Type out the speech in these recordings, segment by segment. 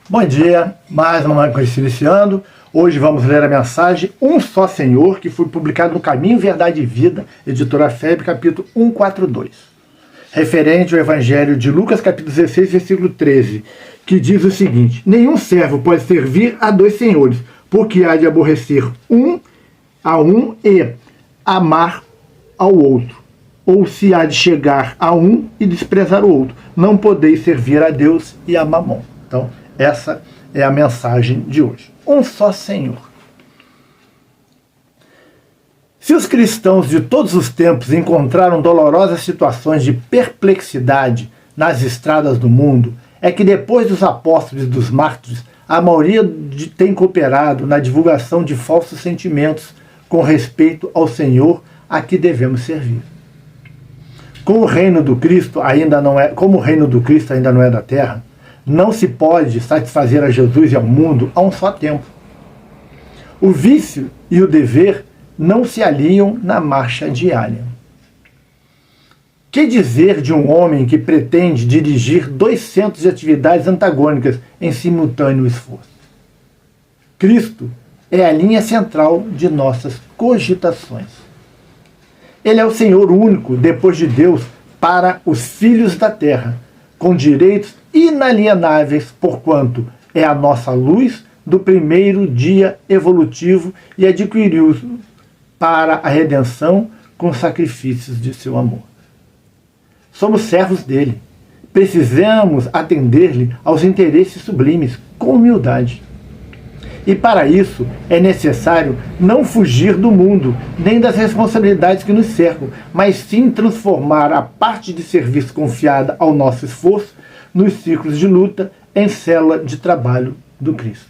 Bom dia, mais uma manhã se iniciando. Hoje vamos ler a mensagem Um Só Senhor, que foi publicado no Caminho, Verdade e Vida, editora FEB, capítulo 142. Referente ao Evangelho de Lucas, capítulo 16, versículo 13, que diz o seguinte: nenhum servo pode servir a dois senhores, porque há de aborrecer a um e amar ao outro. Ou se há de chegar a um e desprezar o outro. Não podeis servir a Deus e a Mamon. Então, essa é a mensagem de hoje. Um só Senhor. Se os cristãos de todos os tempos encontraram dolorosas situações de perplexidade nas estradas do mundo, é que depois dos apóstolos e dos mártires, a maioria tem cooperado na divulgação de falsos sentimentos com respeito ao Senhor a que devemos servir. Como o reino do Cristo ainda não é da terra, não se pode satisfazer a Jesus e ao mundo a um só tempo. O vício e o dever não se alinham na marcha diária. Que dizer de um homem que pretende dirigir 2 centros de atividades antagônicas em simultâneo esforço? Cristo é a linha central de nossas cogitações. Ele é o Senhor único, depois de Deus, para os filhos da terra, com direitos inalienáveis, porquanto é a nossa luz do primeiro dia evolutivo e adquiriu para a redenção com sacrifícios de seu amor. Somos servos dele. Precisamos atender-lhe aos interesses sublimes, com humildade. E para isso é necessário não fugir do mundo, nem das responsabilidades que nos cercam, mas sim transformar a parte de serviço confiada ao nosso esforço nos ciclos de luta em célula de trabalho do Cristo.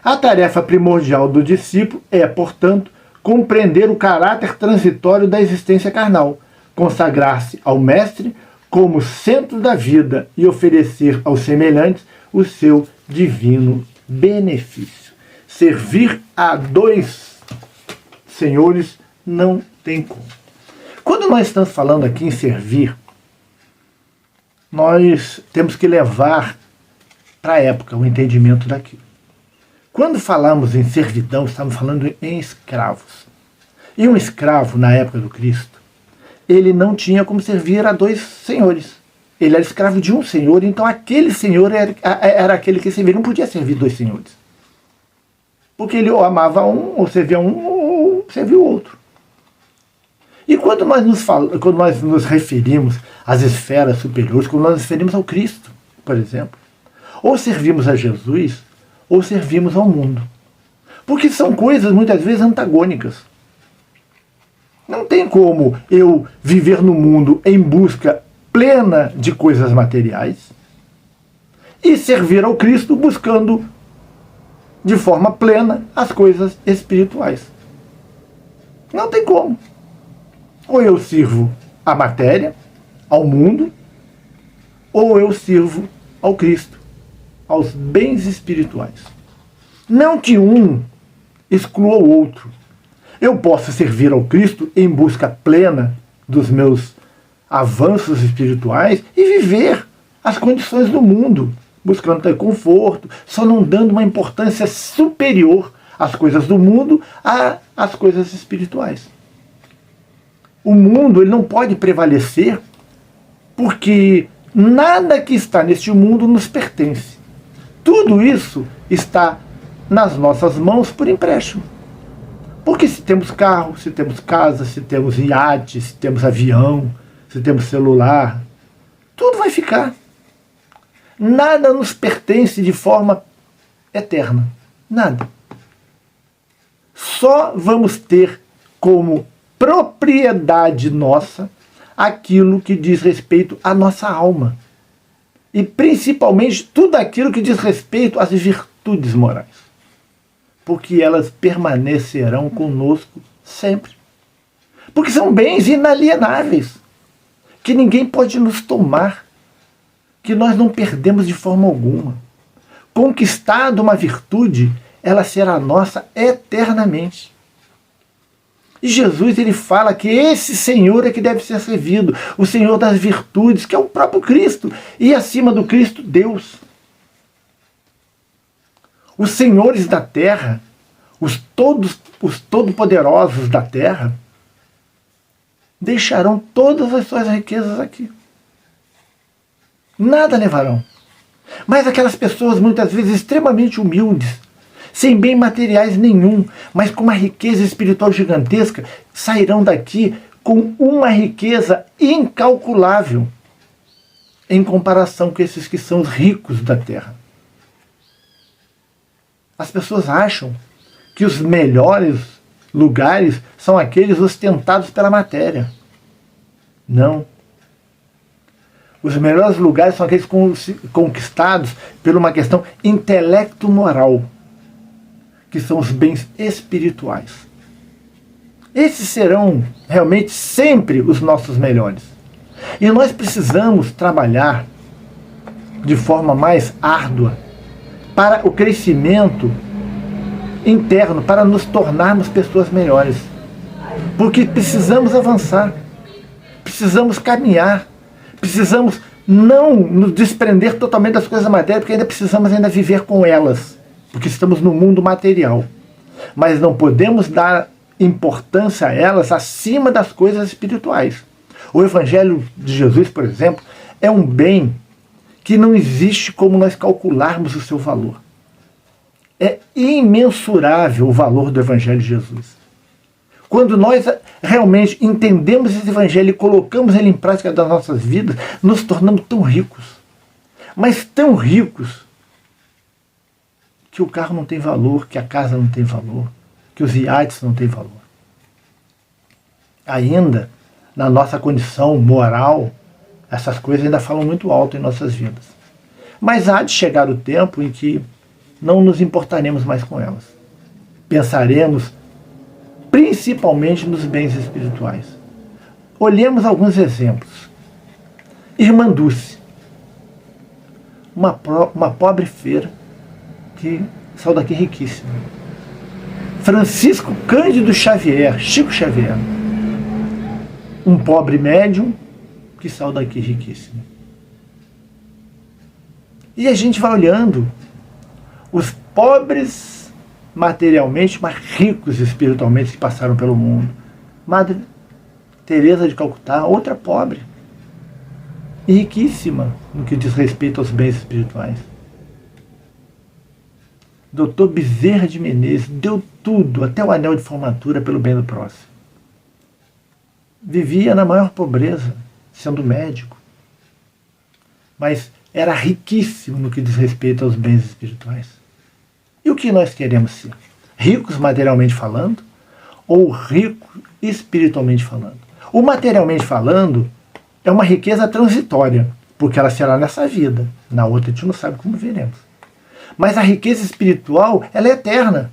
A tarefa primordial do discípulo é, portanto, compreender o caráter transitório da existência carnal, consagrar-se ao Mestre como centro da vida e oferecer aos semelhantes o seu divino benefício. Servir a 2 senhores não tem como. Quando nós estamos falando aqui em servir, nós temos que levar para a época o entendimento daquilo. Quando falamos em servidão, estamos falando em escravos. E um escravo, na época do Cristo, ele não tinha como servir a 2 senhores. Ele era escravo de um senhor, então aquele senhor era aquele que servia. Ele não podia servir 2 senhores. Porque ele ou amava um, ou servia um, ou servia o outro. E quando nós nos referimos às esferas superiores, quando nós nos referimos ao Cristo, por exemplo, ou servimos a Jesus, ou servimos ao mundo. Porque são coisas, muitas vezes, antagônicas. Não tem como eu viver no mundo em busca plena de coisas materiais e servir ao Cristo buscando de forma plena as coisas espirituais. Não tem como. Ou eu sirvo à matéria, ao mundo, ou eu sirvo ao Cristo, aos bens espirituais. Não que um exclua o outro. Eu posso servir ao Cristo em busca plena dos meus avanços espirituais e viver as condições do mundo, buscando ter conforto, só não dando uma importância superior às coisas do mundo às coisas espirituais. O mundo ele não pode prevalecer porque nada que está neste mundo nos pertence. Tudo isso está nas nossas mãos por empréstimo. Porque se temos carro, se temos casa, se temos iate, se temos avião, se temos celular, tudo vai ficar. Nada nos pertence de forma eterna. Nada. Só vamos ter como propriedade nossa aquilo que diz respeito à nossa alma. E principalmente tudo aquilo que diz respeito às virtudes morais. Porque elas permanecerão conosco sempre. Porque são bens inalienáveis, que ninguém pode nos tomar, que nós não perdemos de forma alguma. Conquistada uma virtude, ela será nossa eternamente. E Jesus ele fala que esse Senhor é que deve ser servido, o Senhor das virtudes, que é o próprio Cristo, e acima do Cristo, Deus. os senhores da terra, os todo-poderosos da terra, deixarão todas as suas riquezas aqui. Nada levarão. Mas aquelas pessoas, muitas vezes extremamente humildes, sem bem materiais nenhum, mas com uma riqueza espiritual gigantesca, sairão daqui com uma riqueza incalculável em comparação com esses que são os ricos da terra. As pessoas acham que os melhores lugares são aqueles ostentados pela matéria. Não. Os melhores lugares são aqueles conquistados por uma questão intelecto-moral, que são os bens espirituais. Esses serão realmente sempre os nossos melhores. E nós precisamos trabalhar de forma mais árdua para o crescimento interno, para nos tornarmos pessoas melhores. Porque precisamos avançar, precisamos caminhar, precisamos não nos desprender totalmente das coisas da matéria, porque ainda precisamos viver com elas, porque estamos no mundo material. Mas não podemos dar importância a elas acima das coisas espirituais. O Evangelho de Jesus, por exemplo, é um bem que não existe como nós calcularmos o seu valor. É imensurável o valor do Evangelho de Jesus. Quando nós realmente entendemos esse Evangelho e colocamos ele em prática das nossas vidas, nos tornamos tão ricos, mas tão ricos, que o carro não tem valor, que a casa não tem valor, que os iates não têm valor. Ainda, na nossa condição moral, essas coisas ainda falam muito alto em nossas vidas. Mas há de chegar o tempo em que não nos importaremos mais com elas. Pensaremos principalmente nos bens espirituais. Olhemos alguns exemplos. Irmã Dulce, uma pobre feira que saiu daqui riquíssima. Francisco Cândido Xavier, Chico Xavier, um pobre médium que saiu daqui riquíssimo. E a gente vai olhando os pobres materialmente, mas ricos espiritualmente que passaram pelo mundo. Madre Teresa de Calcutá, outra pobre e riquíssima no que diz respeito aos bens espirituais. Dr. Bezerra de Menezes deu tudo, até o anel de formatura, pelo bem do próximo. Vivia na maior pobreza, sendo médico, mas era riquíssimo no que diz respeito aos bens espirituais. E o que nós queremos ser? Ricos materialmente falando ou ricos espiritualmente falando? O materialmente falando é uma riqueza transitória, porque ela será nessa vida, na outra a gente não sabe como veremos. Mas a riqueza espiritual, ela é eterna.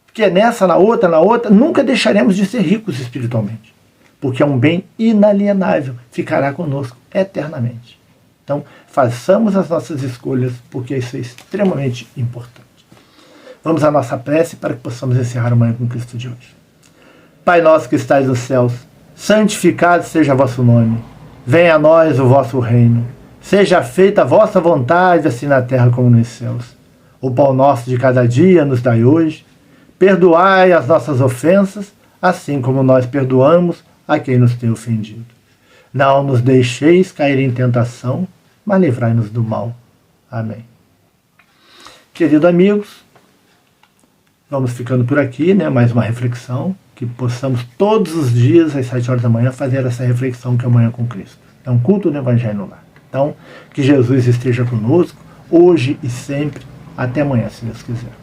Porque nessa, na outra, nunca deixaremos de ser ricos espiritualmente. Porque é um bem inalienável, ficará conosco eternamente. Então, façamos as nossas escolhas, porque isso é extremamente importante. Vamos à nossa prece para que possamos encerrar o Manhã com Cristo de hoje. Pai nosso que estais nos céus, santificado seja vosso nome. Venha a nós o vosso reino. Seja feita a vossa vontade, assim na terra como nos céus. O pão nosso de cada dia nos dai hoje. Perdoai as nossas ofensas, assim como nós perdoamos a quem nos tem ofendido. Não nos deixeis cair em tentação, mas livrai-nos do mal. Amém. Queridos amigos, vamos ficando por aqui, mais uma reflexão, que possamos todos os dias, às 7 horas da manhã, fazer essa reflexão que é Manhã com Cristo. É um culto do Evangelho no lar. Então, que Jesus esteja conosco, hoje e sempre. Até amanhã, se Deus quiser.